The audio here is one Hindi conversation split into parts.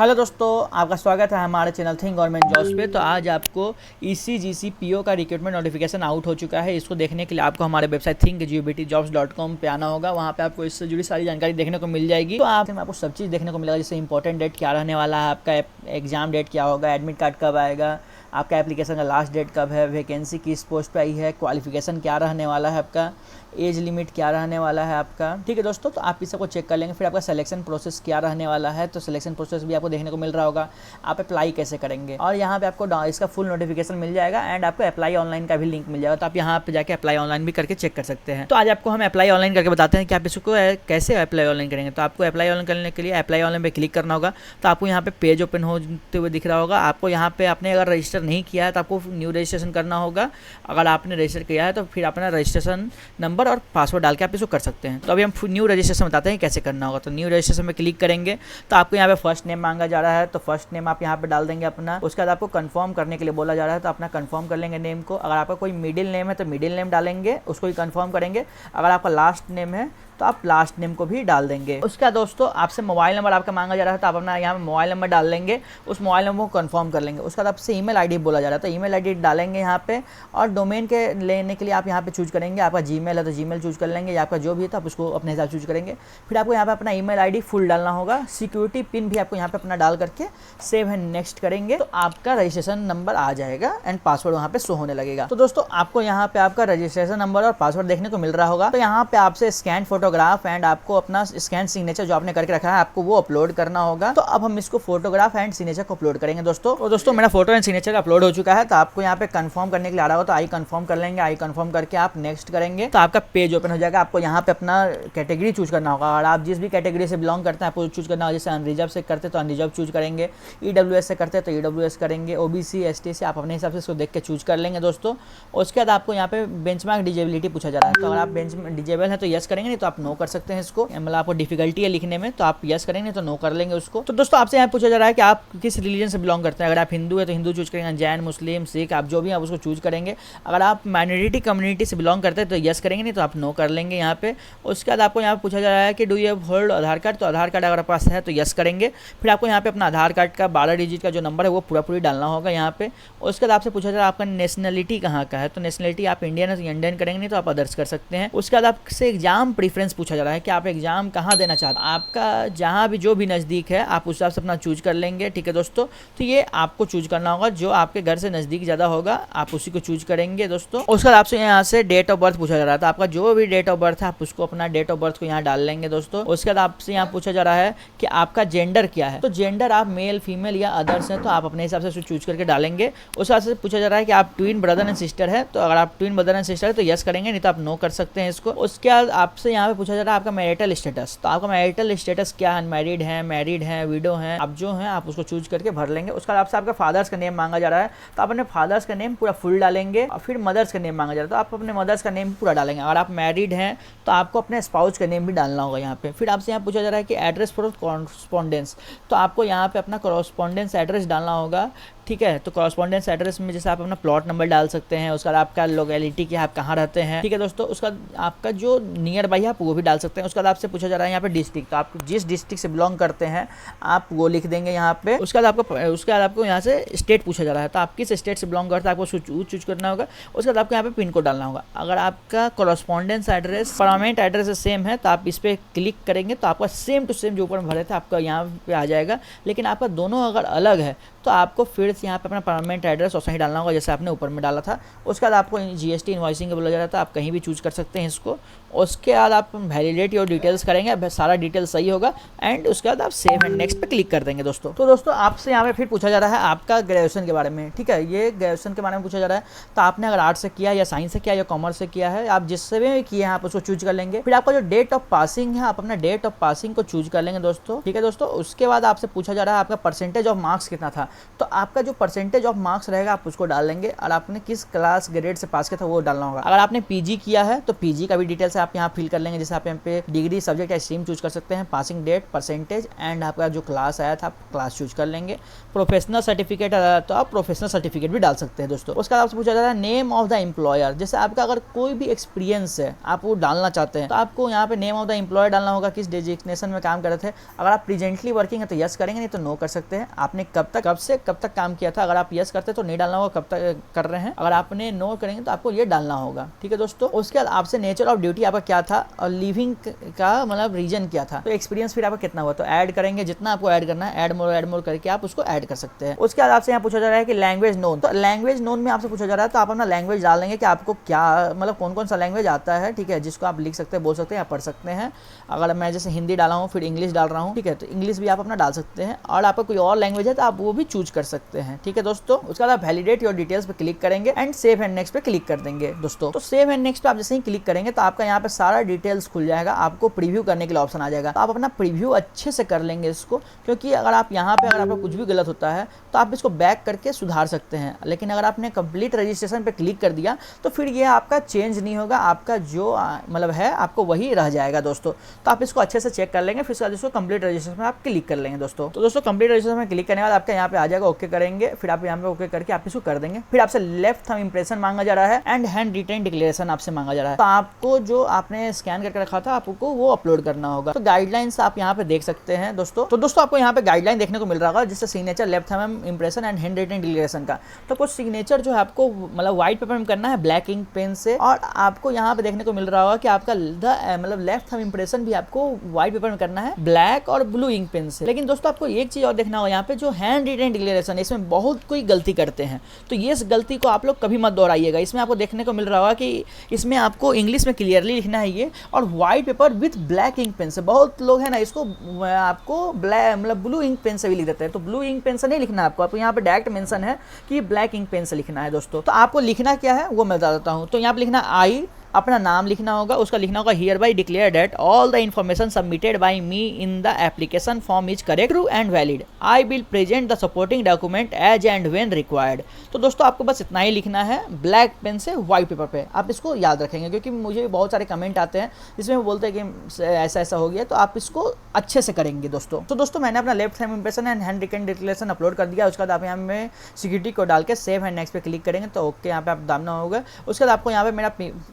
हेलो दोस्तों, आपका स्वागत है हमारे चैनल थिंक गवर्नमेंट जॉब्स पे। तो आज आपको ईसीजीसी पीओ का रिक्रूटमेंट नोटिफिकेशन आउट हो चुका है। इसको देखने के लिए आपको हमारे वेबसाइट thinkgbtjobs.com पे आना होगा। वहाँ पे आपको इससे जुड़ी सारी जानकारी देखने को मिल जाएगी। तो आपको सब चीज़ देखने को मिलेगा, जैसे इंपॉर्टेंट डेट क्या रहने वाला है, आपका एग्जाम डेट क्या होगा, एडमिट कार्ड कब आएगा, आपका एप्लीकेशन का लास्ट डेट कब है, वैकेंसी किस पोस्ट पे आई है, क्वालिफिकेशन क्या रहने वाला है, आपका एज लिमिट क्या रहने वाला है आपका। ठीक है दोस्तों, तो आप इस सबको चेक कर लेंगे। फिर आपका सिलेक्शन प्रोसेस क्या रहने वाला है, तो सिलेक्शन प्रोसेस भी आपको देखने को मिल रहा होगा। आप अप्लाई कैसे करेंगे, और यहाँ पे आपको इसका फुल नोटिफिकेशन मिल जाएगा एंड आपको अप्लाई ऑनलाइन का भी लिंक मिल जाएगा। तो आप यहाँ पे जाके अप्लाई ऑनलाइन भी करके चेक कर सकते हैं। तो आज आपको हम अप्लाई ऑनलाइन करके बताते हैं कि आप इसको कैसे अप्लाई ऑनलाइन करेंगे। तो आपको अप्लाई ऑनलाइन करने के लिए अप्लाई ऑनलाइन पे क्लिक करना होगा। तो आपको यहाँ पे पेज ओपन होते हुए दिख रहा होगा। आपको यहाँ पे आपने अगर रजिस्टर नहीं किया है तो आपको न्यू रजिस्ट्रेशन करना होगा। अगर आपने रजिस्टर किया है तो फिर अपना रजिस्ट्रेशन नंबर और पासवर्ड डाल के आप इसको कर सकते हैं। तो अभी हम न्यू रजिस्ट्रेशन बताते हैं कैसे करना होगा। तो न्यू रजिस्ट्रेशन में क्लिक करेंगे तो आपको यहाँ पे फर्स्ट नेम मांगा जा रहा है। तो फर्स्ट नेम आप यहाँ पे डाल देंगे अपना। उसके बाद आपको कंफर्म करने के लिए बोला जा रहा है, तो अपना कंफर्म कर लेंगे नेम को। अगर आपका कोई मिडिल नेम है तो मिडिल नेम डालेंगे, उसको ही कंफर्म करेंगे। अगर आपका लास्ट नेम है तो आप लास्ट नेम को भी डाल देंगे। उसके बाद दोस्तों आपसे मोबाइल नंबर आपका मांगा जा रहा है, तो आप अपना यहाँ पे मोबाइल नंबर डाल लेंगे। उस मोबाइल नंबर को कंफर्म कर लेंगे। उसके बाद आपसे ईमेल आईडी बोला जा रहा है, तो ईमेल आईडी डालेंगे यहाँ पे। और डोमेन के लेने के लिए आप यहाँ पे चूज करेंगे। आपका जीमेल है तो जीमेल चूज कर लेंगे, या आपका जो भी है तो आप उसको अपने हिसाब से चूज करेंगे। फिर आपको यहाँ पे अपना ईमेल आईडी फुल डालना होगा। सिक्योरिटी पिन भी आपको यहाँ पे अपना डाल करके सेव एंड नेक्स्ट करेंगे, तो आपका रजिस्ट्रेशन नंबर आ जाएगा एंड पासवर्ड वहाँ पे शो होने लगेगा। तो दोस्तों आपको यहाँ पे आपका रजिस्ट्रेशन नंबर और पासवर्ड देखने को मिल रहा होगा। तो यहाँ पे आपसे स्कैन फोटोग्राफ एंड आपको अपना स्कैन सिग्नेचर जो आपने करके रखा है आपको वो अपलोड करना होगा। तो अब हम इसको फोटोग्राफ एंड सिग्नेचर को अपलोड करेंगे दोस्तों। और दोस्तों मेरा फोटो एंड सिग्नेचर अपलोड हो चुका है। तो आपको यहाँ पे कंफर्म करने के लिए आ रहा हो तो आई कंफर्म कर लेंगे। आई कंफर्म करके आप नेक्स्ट करेंगे तो आपका पेज ओपन हो जाएगा। आपको यहाँ पे अपना कैटेगरी चूज करना होगा। और आप जिस भी कैटेगरी से बिलोंग करते हैं आपको चूज करना होगा। जैसे अनरिजर्व से करते तो अनरिजर्व चूज करेंगे, ईडब्ल्यूएस से करते तो ईडब्ल्यूएस करेंगे, ओबीसी एसटी से आप अपने हिसाब से इसको देख के चूज कर लेंगे दोस्तों। उसके बाद आपको यहाँ पे बेंचमार्क डिजेबिलिटी पूछा जा रहा है। तो अगर आप बेंच डिजेबल है तो यस करेंगे, नहीं तो आप नो कर सकते हैं इसको। मतलब आपको डिफिकल्टी है लिखने में तो आप यस करेंगे, तो नो कर लेंगे उसको। तो दोस्तों आपसे यहाँ पूछा जा रहा है कि आप किस रिलीजन से बिलोंग करते हैं। अगर आप हिंदू है तो हिंदू चूज करेंगे, जैन मुस्लिम सिख आप जो भी आप उसको चूज करेंगे। अगर आप माइनॉरिटी कम्युनिटी से बिलोंग करते हैं तो यस करेंगे, नहीं तो आप नो कर लेंगे यहाँ पे। उसके बाद आपको यहाँ पे पूछा जा रहा है कि do you hold Aadhaar card. तो आधार कार्ड अगर आपके पास है तो यस करेंगे। फिर आपको यहाँ पे अपना आधार कार्ड का 12 डिजिट का जो नंबर है वो पूरी डालना होगा यहाँ पे। उसके बाद आपसे पूछा जा रहा है आपका नेशनलिटी कहाँ का है। तो नेशनलिटी आप इंडियन है तो इंडियन करेंगे, नहीं तो आप अदर्स कर सकते हैं। उसके बाद आपसे एग्जाम प्रीफरेंस पूछा जा रहा है कि आप एग्जाम कहाँ देना चाहते हैं। आपका जहाँ भी जो भी नज़दीक है आप उस हिसाब से अपना चूज कर लेंगे। ठीक है दोस्तों, तो ये आपको चूज करना होगा। जो आपके घर से नज़दीक ज़्यादा होगा आप उसी को चूज करेंगे दोस्तों। उसके बाद आपसे यहाँ से डेट ऑफ बर्थ पूछा जा रहा था। आपका जो भी डेट ऑफ बर्थ है आप उसको अपना डेट ऑफ बर्थ को यहाँ डाल लेंगे दोस्तों। उसके बाद आपसे यहाँ पूछा जा रहा है कि आपका जेंडर क्या है। तो जेंडर आप मेल फीमेल या अदर्स हैं तो आप अपने हिसाब से चूज करके डालेंगे। उस हिसाब से पूछा जा रहा है कि आप ट्विन ब्रदर एंड सिस्टर है। तो अगर आप ट्विन ब्रदर एंड सिस्टर है तो यस करेंगे, नहीं तो आप नो कर सकते हैं इसको। उसके बाद आपसे यहाँ पे पूछा जा रहा है आपका मैरिटल स्टेटस। तो आपका मैरिटल स्टेटस क्या है, अनमैरिड है, मैरिड है, विडो है, आप जो है आप उसको चूज करके भर लेंगे। उसके बाद आपसे आपका फादर्स का नेम मांगा जा रहा है। तो आप अपने फादर्स का नेम पूरा फुल डालेंगे। और फिर मदर्स का नेम मांगा जा रहा है तो आप अपने मदर्स का नेम पूरा डालेंगे। अगर आप मैरिड हैं तो आपको अपने स्पाउस का नेम भी डालना होगा यहाँ पे। फिर आपसे यहाँ पूछा जा रहा है कि एड्रेस फॉर कॉरस्पॉन्डेंस। तो आपको यहाँ पे अपना कॉरस्पॉन्डेंस एड्रेस डालना होगा। ठीक है, तो कॉरस्पॉन्डेंस एड्रेस में जैसे आप अपना प्लॉट नंबर डाल सकते हैं। उसका आपका लोकेलिटी क्या आप कहाँ रहते हैं। ठीक है दोस्तों, उसका आपका जो नियर बाई है आप वो भी डाल सकते हैं। उसके बाद आपसे पूछा जा रहा है यहाँ पे डिस्ट्रिक्ट। तो आप जिस डिस्ट्रिक्ट से बिलोंग करते हैं आप वो लिख देंगे यहाँ पे। उसके बाद आपको यहाँ से स्टेट पूछा जा रहा है। तो आप किस स्टेट से बिलोंग करते हैं आपको चूज करना होगा। उसके बाद आपको यहाँ पे पिन कोड डालना होगा। अगर आपका correspondence address permanent address same है तो आप इस पर क्लिक करेंगे तो आपका सेम टू सेम जो ऊपर में भरे थे आपका यहाँ पे आ जाएगा। लेकिन आपका दोनों अगर अलग है तो आपको फिर से यहाँ पे अपना परमानेंट एड्रेस और सही डालना होगा जैसे आपने ऊपर में डाला था। उसके बाद आपको जीएसटी इनवॉइसिंग बोला जा रहा था, आप कहीं भी चूज कर सकते हैं इसको। उसके बाद आप वैलिडेट योर डिटेल्स करेंगे, सारा डिटेल सही होगा एंड उसके बाद आप सेव एंड नेक्स्ट पे क्लिक कर देंगे दोस्तों। तो दोस्तों आपसे यहाँ पे फिर पूछा जा रहा है आपका ग्रेजुएशन के बारे में। ठीक है, ये ग्रेजुएशन के बारे में पूछा जा रहा है। तो आपने अगर आर्ट्स से किया या साइंस से किया या कॉमर्स से किया है, आप जिससे भी किए हैं आप उसको चूज कर लेंगे। फिर आपका जो डेट ऑफ पासिंग है आप अपना डेट ऑफ पासिंग को चूज कर लेंगे दोस्तों। ठीक है दोस्तों, उसके बाद आपसे पूछा जा रहा है आपका परसेंटेज ऑफ मार्क्स कितना था। तो आपका जो परसेंटेज ऑफ मार्क्स रहेगा आप उसको डाल लेंगे और आपने किस क्लास ग्रेड से पास किया था वो डालना होगा। अगर आपने पीजी किया है तो पीजी का भी डिटेल्स आप यहाँ फिल कर लेंगे, जैसे आप यहाँ पे डिग्री, सब्जेक्ट या स्ट्रीम चूज कर सकते हैं, पासिंग डेट, परसेंटेज एंड आपका जो क्लास आया था आप क्लास चूज कर लेंगे। प्रोफेशनल सर्टिफिकेट तो आप प्रोफेशनल सर्टिफिकेट भी डाल सकते हैं दोस्तों। उसके बाद आपसे पूछा जा रहा है नेम ऑफ द एम्प्लॉयर, जैसे आपका अगर कोई भी एक्सपीरियंस है आप वो डालना चाहते हैं तो आपको यहाँ पे नेम ऑफ द एम्प्लॉयर डालना होगा, किस डेजिग्नेशन में काम कर रहे थे। अगर आप प्रेजेंटली वर्किंग है तो यस करेंगे, नहीं तो नो कर सकते हैं। आपने कब से कब तक काम किया था, अगर आप यस करते तो नहीं डालना होगा, कब तक कर रहे हैं। अगर आपने नो करेंगे तो आपको ये डालना होगा, ठीक है दोस्तों। उसके बाद आपसे नेचर ऑफ ड्यूटी आपका क्या था और लिविंग का मतलब रीजन क्या था, तो एक्सपीरियंस फिर आपका कितना हुआ तो ऐड करेंगे, जितना आपको ऐड करना है ऐड मोर करके आप उसको ऐड कर सकते हैं। उसके बाद आपसे यहाँ पूछा जा रहा है कि लैंग्वेज नोन, तो लैंग्वेज नोन में आपसे पूछा जा रहा है तो आप अपना लैंग्वेज डाल देंगे कि आपको क्या मतलब कौन सा लैंग्वेज आता है, ठीक है, जिसको आप लिख सकते हैं, बोल सकते हैं या पढ़ सकते हैं। अगर मैं जैसे हिंदी डाला हूँ फिर इंग्लिश डाल रहा हूँ, ठीक है, तो इंग्लिश भी आप अपना डाल सकते हैं और आपका कोई और लैंग्वेज है तो आप वो भी चूज कर सकते हैं, ठीक है दोस्तों। उसके बाद आप वैलिडेट योर डिटेल्स पे क्लिक करेंगे एंड सेव एंड नेक्स्ट पे क्लिक कर देंगे दोस्तों। तो सेव एंड नेक्स्ट पे आप जैसे ही क्लिक करेंगे तो आपका यहाँ पे सारा डिटेल्स खुल जाएगा, आपको प्रीव्यू करने के लिए ऑप्शन आ जाएगा। तो आप अपना प्रीव्यू अच्छे से कर लेंगे इसको, क्योंकि अगर आप यहाँ पे अगर आपका कुछ भी गलत होता है तो आप इसको बैक करके सुधार सकते हैं, लेकिन अगर आपने कंप्लीट रजिस्ट्रेशन पे क्लिक कर दिया तो फिर ये आपका चेंज नहीं होगा, आपका जो मतलब है आपको वही रह जाएगा दोस्तों। तो आप इसको अच्छे से चेक कर लेंगे, फिर उसके बाद इसको कंप्लीट रजिस्ट्रेशन में आप क्लिक कर लेंगे दोस्तों। तो दोस्तों कंप्लीट रजिस्ट्रेशन में क्लिक करने के बाद आपका यहाँ पे आ जाएगा, ओके करेंगे, फिर आप यहाँ पे ओके करके आप इसको कर देंगे। फिर आपसे लेफ्ट थंब इंप्रेशन मांगा जा रहा है एंड हैंड रिटेन डिक्लेरेशन आपसे मांगा जा रहा है। तो आपको जो आपने स्कैन करके रखा था आपको वो अपलोड करना होगा। तो गाइडलाइंस आप यहाँ पे देख सकते हैं दोस्तों। तो दोस्तों आपको यहाँ पे गाइडलाइन देखने को मिल रहा होगा, जिससे signature, left thumb impression and hand retain declaration का। तो कुछ सिग्नेचर जो है आपको मतलब व्हाइट पेपर में करना है ब्लैक इंक पेन से, और आपको यहाँ पे देखने को मिल रहा होगा कि आपका मतलब लेफ्ट थंब इंप्रेशन भी आपको व्हाइट पेपर में करना है ब्लैक और ब्लू इंक पेन से। लेकिन दोस्तों आपको एक चीज और देखना होगा, यहाँ पे जो हैंड रिटेन डिक्लेरेशन है इसमें बहुत कोई गलती करते हैं, तो ये इस गलती को आप लोग कभी मत दोहराइएगा। इसमें आपको देखने को मिल रहा होगा कि इसमें आपको इंग्लिश में क्लियरली लिखना है ये, और white paper with black ink pen से। बहुत लोग है ना इसको आपको ब्लैक मतलब ब्लू इंक पेन से भी लिख देते हैं, तो ब्लू इंक पेन से नहीं लिखना है आपको यहाँ पे डायरेक्ट मेंशन है कि ब्लैक इंक पेन से लिखना है दोस्तों। तो आपको लिखना क्या है वो मैं बता देता हूँ। तो यहाँ पे लिखना आई, अपना नाम लिखना होगा, उसका लिखना होगा hereby declare that all the information submitted by me in the application form is correct, true and valid. I will present the supporting document as and when required. तो दोस्तों आपको बस इतना ही लिखना है ब्लैक पेन से व्हाइट पेपर पे। आप इसको याद रखेंगे क्योंकि मुझे भी बहुत सारे कमेंट आते हैं जिसमें वो बोलते हैं कि ऐसा ऐसा हो गया, तो आप इसको अच्छे से करेंगे दोस्तों। तो दोस्तों मैंने अपना left thumb impression and hand retain declaration upload कर दिया। उसके बाद आप यहाँ में सिक्योरिटी को डाल के सेव एंड नेक्स्ट पे क्लिक करेंगे तो ओके यहाँ पे आप दाबना होगा। उसके बाद आपको यहाँ पे मेरा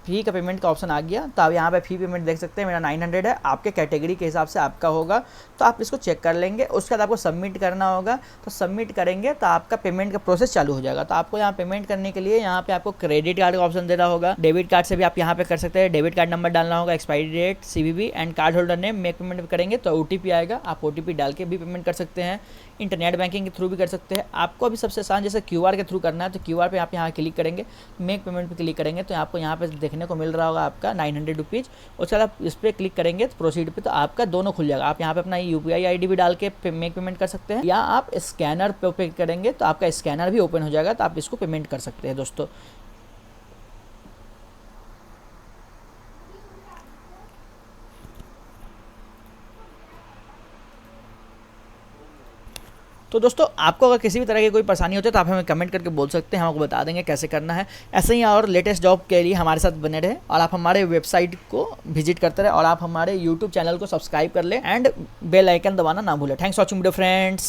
फी का पेमेंट का ऑप्शन आ गया, तो आप यहाँ पे फी पेमेंट देख सकते हैं, मेरा 900 है, आपके कैटेगरी के हिसाब से आपका होगा, तो आप इसको चेक कर लेंगे। उसके बाद आपको सबमिट करना होगा, तो सबमिट करेंगे तो आपका पेमेंट का प्रोसेस चालू हो जाएगा। तो आपको यहाँ पेमेंट करने के लिए यहाँ पे आपको क्रेडिट कार्ड का ऑप्शन दे रहा होगा, डेबिट कार्ड से भी आप यहाँ पे कर सकते हैं। डेबिट कार्ड नंबर डालना होगा, expiry date, CVV and card holder name. Make payment करेंगे तो OTP आएगा, आप OTP डाल के भी पेमेंट कर सकते हैं। इंटरनेट बैंकिंग के थ्रू भी कर सकते हैं। आपको अभी सबसे आसान जैसे QR के थ्रू करना है तो QR पे आप यहाँ क्लिक करेंगे, मेक पेमेंट पे क्लिक करेंगे तो आपको यहाँ पे देखने को मिल रहा होगा आपका 900 रुपीज़। उसके बाद आप इस पर क्लिक करेंगे तो प्रोसीड पे, तो आपका दोनों खुल जाएगा। आप यहाँ पे अपना UPI ID भी डाल के मेक पेमेंट कर सकते हैं, या आप स्कैनर पे पे करेंगे तो आपका स्कैनर भी ओपन हो जाएगा, तो आप इसको पेमेंट कर सकते हैं दोस्तों। तो दोस्तों आपको अगर किसी भी तरह की कोई परेशानी होती है तो आप हमें कमेंट करके बोल सकते हैं, हम आपको बता देंगे कैसे करना है। ऐसे ही और लेटेस्ट जॉब के लिए हमारे साथ बने रहे और आप हमारे वेबसाइट को विजिट करते रहे और आप हमारे यूट्यूब चैनल को सब्सक्राइब कर ले एंड बेल आइकन दबाना ना भूलें। Thanks for watching video friends.